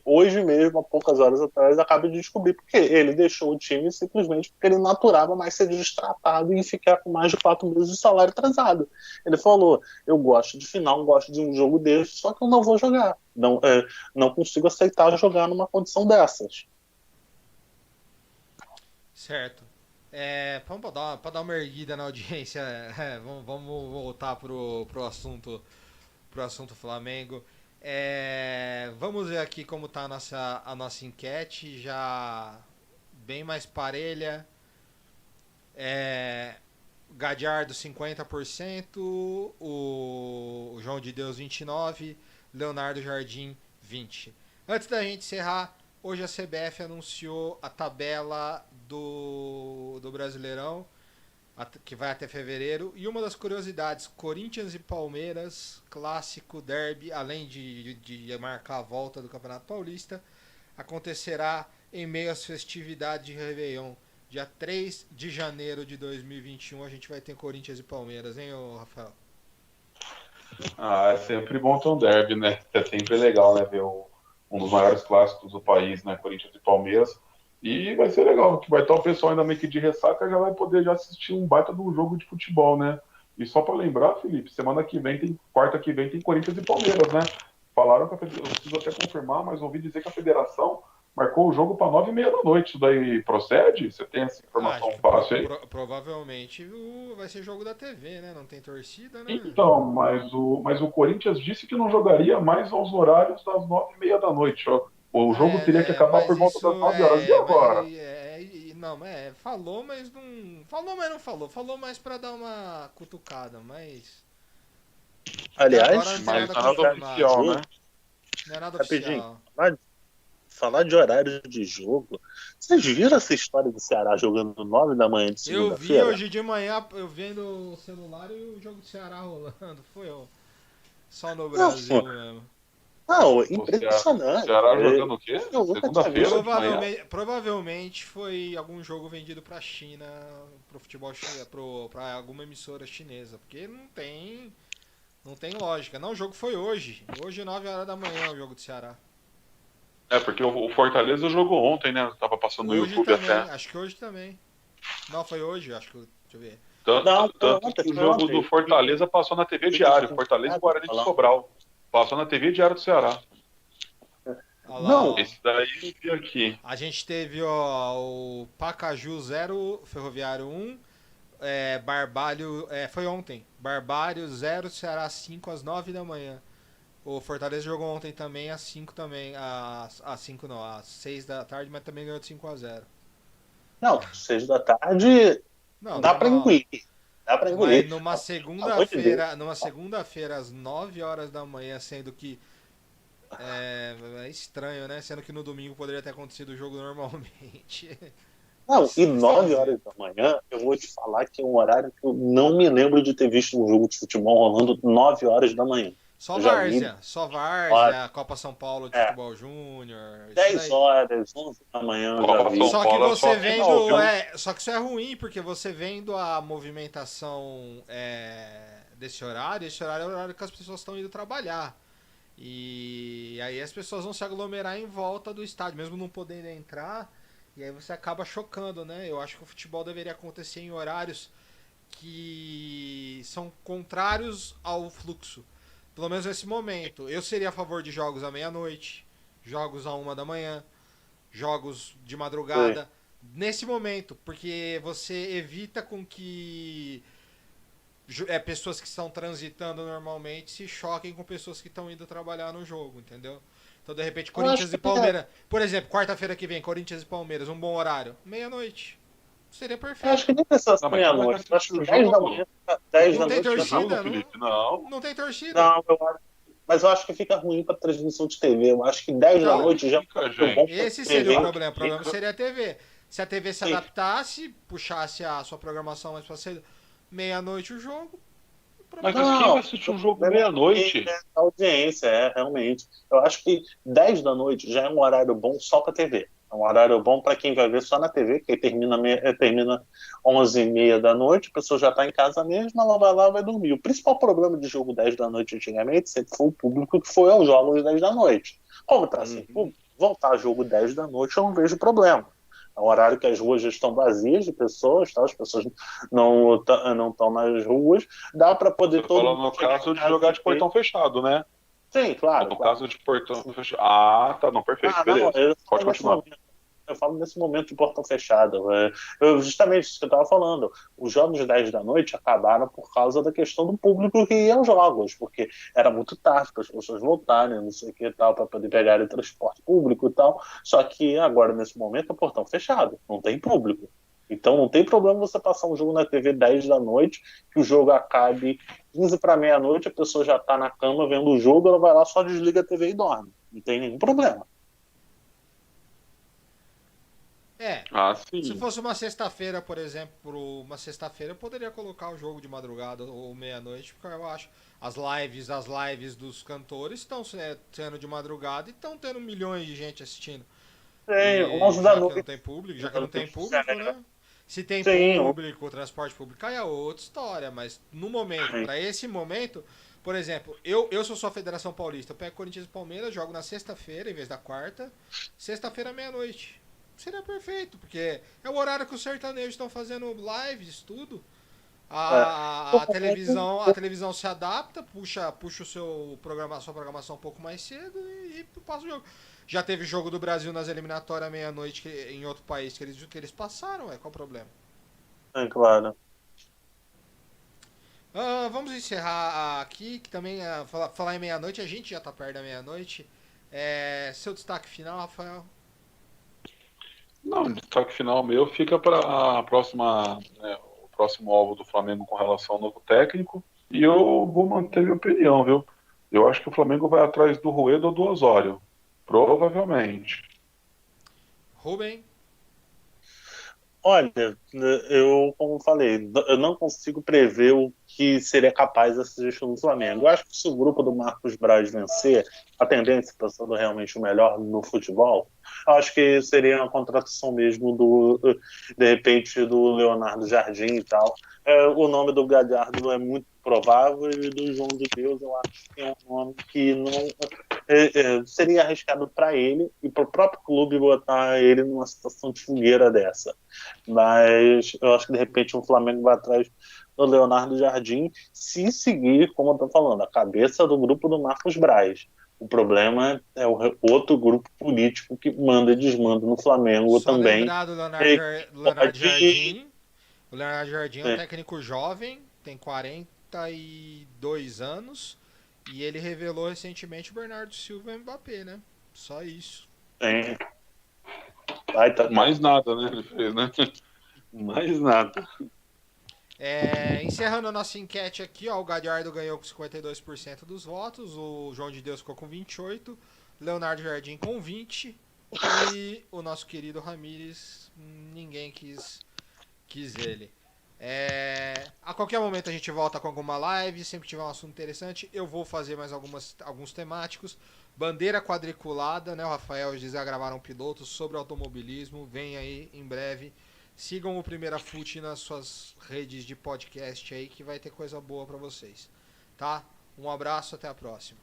hoje mesmo, há poucas horas atrás, acabo de descobrir porque ele deixou o time simplesmente porque ele naturava mais ser destratado e ficar com mais de 4 meses de salário atrasado. Ele falou, eu gosto de final, gosto de um jogo desse, só que eu não vou jogar. Não consigo aceitar jogar numa condição dessas. Certo. Vamos para dar uma erguida na audiência. Vamos voltar pro assunto Flamengo. Vamos ver aqui como está a nossa enquete, já bem mais parelha. Gadiardo 50%, o João de Deus 29%, Leonardo Jardim 20%. Antes da gente encerrar, hoje a CBF anunciou a tabela do Brasileirão, que vai até fevereiro. E uma das curiosidades, Corinthians e Palmeiras, clássico derby, além de marcar a volta do Campeonato Paulista, acontecerá em meio às festividades de Réveillon. Dia 3 de janeiro de 2021 a gente vai ter Corinthians e Palmeiras, hein, Rafael? É sempre bom ter um derby, né? É sempre legal, né? Ver um dos maiores clássicos do país, né? Corinthians e Palmeiras. E vai ser legal, que vai estar o pessoal ainda meio que de ressaca, já vai poder já assistir um baita de um jogo de futebol, né? E só para lembrar, Felipe, quarta que vem tem Corinthians e Palmeiras, né? Falaram que eu preciso até confirmar, mas ouvi dizer que a federação marcou o jogo para 9h30 da noite. Isso daí procede? Você tem essa informação fácil aí? Provavelmente vai ser jogo da TV, né? Não tem torcida, né? Então, mas o Corinthians disse que não jogaria mais aos horários das 9h30 da noite. Ó. O jogo teria que acabar por volta das 9 horas. E agora? Falou, mas não. Falou, mas não falou. Falou mais pra dar uma cutucada, mas. Aliás, mas nada oficial, né? Não é nada rapidinho, oficial. Falar de horário de jogo. Vocês viram essa história do Ceará jogando 9 da manhã de segunda-feira? Eu vi hoje de manhã, eu vendo o celular e o jogo do Ceará rolando. Foi só no Brasil mesmo. Não, impressionante. O Ceará jogando o quê? Segunda-feira? Provavelmente foi algum jogo vendido pra China, pro futebol pra alguma emissora chinesa. Porque não tem lógica. Não, o jogo foi hoje. Hoje, 9 horas da manhã, o jogo do Ceará. Porque o Fortaleza jogou ontem, né? Tava passando no YouTube também, até. Acho que hoje também. Não, foi hoje, acho que. Deixa eu ver. Tanto que o jogo do Fortaleza passou na TV Diário. Fortaleza e Guarani de Sobral. Passou na TV Diário do Ceará. Não, esse daí eu vi aqui. A gente teve o Pacaju 0, Ferroviário 1, Barbalho. Foi ontem. Barbalho 0, Ceará 5 às 9 da manhã. O Fortaleza jogou ontem também às 5 também. Às 5 não, às 6 da tarde, mas também ganhou de 5-0. Não, 6 da tarde. Não, dá pra engolir. Mas numa segunda-feira, às 9 horas da manhã, sendo que. É estranho, né? Sendo que no domingo poderia ter acontecido o jogo normalmente. Não, e 9 horas da manhã, eu vou te falar que é um horário que eu não me lembro de ter visto um jogo de futebol rolando 9 horas da manhã. Só Várzea, Copa São Paulo de Futebol Júnior. 10 horas, 11 da manhã. Só que você vendo. Só que isso é ruim, porque você vendo a movimentação desse horário, esse horário é o horário que as pessoas estão indo trabalhar. E aí as pessoas vão se aglomerar em volta do estádio, mesmo não podendo entrar, e aí você acaba chocando, né? Eu acho que o futebol deveria acontecer em horários que são contrários ao fluxo. Pelo menos nesse momento. Eu seria a favor de jogos à meia-noite, jogos à 1 da manhã, jogos de Sei. madrugada. Nesse momento, porque você evita com que pessoas que estão transitando normalmente se choquem com pessoas que estão indo trabalhar no jogo, entendeu? Então, de repente, Eu acho Corinthians e que é. Palmeiras. Por exemplo, quarta-feira que vem, Corinthians e Palmeiras, um bom horário. Meia-noite. Seria Eu acho que perfeito. nem precisa ser Não, mas quem vai meia-noite. Eu acho assistir que o 10 da jogo? manhã, 10 Não da tem noite já O tá jogo, torcida? bom. Não, Felipe? Não. não tem torcida. Não, mas eu acho que fica ruim para transmissão de TV. Eu acho que 10 da Então, noite já Fica, é bom para gente. esse seria o TV. problema. O problema Fica. seria a TV. Se a TV se Sim. adaptasse, puxasse a sua programação mais pra ser meia-noite o jogo, o Mas problema quem Não, vai seria. assistir o um jogo problema meia-noite? é a audiência, realmente. Eu acho que 10 da noite já é um horário bom só para TV. É um horário bom para quem vai ver só na TV, que aí termina 11h30 da noite, a pessoa já está em casa mesmo, ela vai lá e vai dormir. O principal problema de jogo 10 da noite antigamente sempre foi o público que foi aos jogos 10 da noite. Como está sem Uhum. público, voltar a jogo 10 da noite eu não vejo problema. É um horário que as ruas já estão vazias de pessoas, tá? As pessoas não estão nas ruas, dá para poder Você todo falou mundo no chegar em caso de casa jogar e de ver. portão fechado, né? Sim, claro, No claro. caso de portão fechado. Ah, tá, não, perfeito, Não, beleza. Pode nesse continuar. momento. Eu falo nesse momento de portão fechado. Justamente isso que eu estava falando. Os jogos 10 da noite acabaram por causa da questão do público que ia aos jogos, porque era muito tarde para as pessoas voltarem, não sei o que e tal, para poder pegarem transporte público e tal. Só que agora, nesse momento, é portão fechado, não tem público. Então não tem problema você passar um jogo na TV 10 da noite, que o jogo acabe 15 para meia-noite, a pessoa já está na cama vendo o jogo, ela vai lá, só desliga a TV e dorme. Não tem nenhum problema. É, Ah, se sim. fosse uma sexta-feira, por exemplo, uma sexta-feira, eu poderia colocar o jogo de madrugada ou meia-noite, porque eu acho as lives dos cantores estão sendo de madrugada e estão tendo milhões de gente assistindo. Tem, E 11 da já que não noite. tem público, né? Se tem Sim, público, o transporte público aí é outra história, mas no momento, para esse momento, por exemplo, eu sou só a Federação Paulista, eu pego Corinthians e Palmeiras, jogo na sexta-feira em vez da quarta, sexta-feira meia-noite. Seria perfeito, porque é o horário que os sertanejos estão fazendo lives, tudo. é. A televisão se adapta, puxa a sua programação um pouco mais cedo e passa o jogo. Já teve jogo do Brasil nas eliminatórias meia-noite em outro país que eles passaram, qual o problema? Claro. Vamos encerrar aqui, que também falar em meia-noite, a gente já tá perto da meia-noite. Seu destaque final, Rafael? Não, o destaque final meu fica para a próxima, né, o próximo alvo do Flamengo com relação ao novo técnico. E eu vou manter minha opinião, viu? Eu acho que o Flamengo vai atrás do Rueda ou do Osório. Provavelmente. Rubem? Olha, eu, como falei, eu não consigo prever o que seria capaz dessa gestão do Flamengo. Eu acho que se o grupo do Marcos Braz vencer, a tendência, passando realmente o melhor no futebol, eu acho que seria uma contratação mesmo de repente, do Leonardo Jardim e tal. O nome do Galhardo é muito provável e do João de Deus eu acho que é um nome que não seria arriscado para ele e para o próprio clube botar ele numa situação de fogueira dessa. Mas eu acho que de repente o Flamengo vai atrás do Leonardo Jardim se seguir, como eu estou falando, a cabeça do grupo do Marcos Braz. O problema é o outro grupo político que manda e desmanda no Flamengo Só também. lembrar do E Leonardo pode. Jardim. O Leonardo Jardim é um técnico jovem, tem 42 anos. E ele revelou recentemente o Bernardo Silva e o Mbappé, né? Só isso. Tem. Vai, tá. Mais nada, né? Ele fez, né? Mais nada. Encerrando a nossa enquete aqui, ó, o Galhardo ganhou com 52% dos votos, o João de Deus ficou com 28%, Leonardo Jardim com 20% e o nosso querido Ramires, ninguém quis ele. A qualquer momento a gente volta com alguma live, sempre tiver um assunto interessante, eu vou fazer mais alguns temáticos. Bandeira quadriculada, né? O Rafael e o Gisele gravaram pilotos sobre automobilismo, vem aí em breve. Sigam o Primeira Fute nas suas redes de podcast aí, que vai ter coisa boa pra vocês. Tá? Um abraço, até a próxima.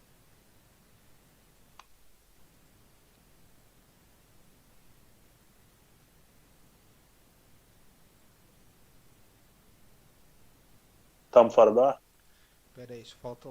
Estamos fora do ar? Pera aí, isso falta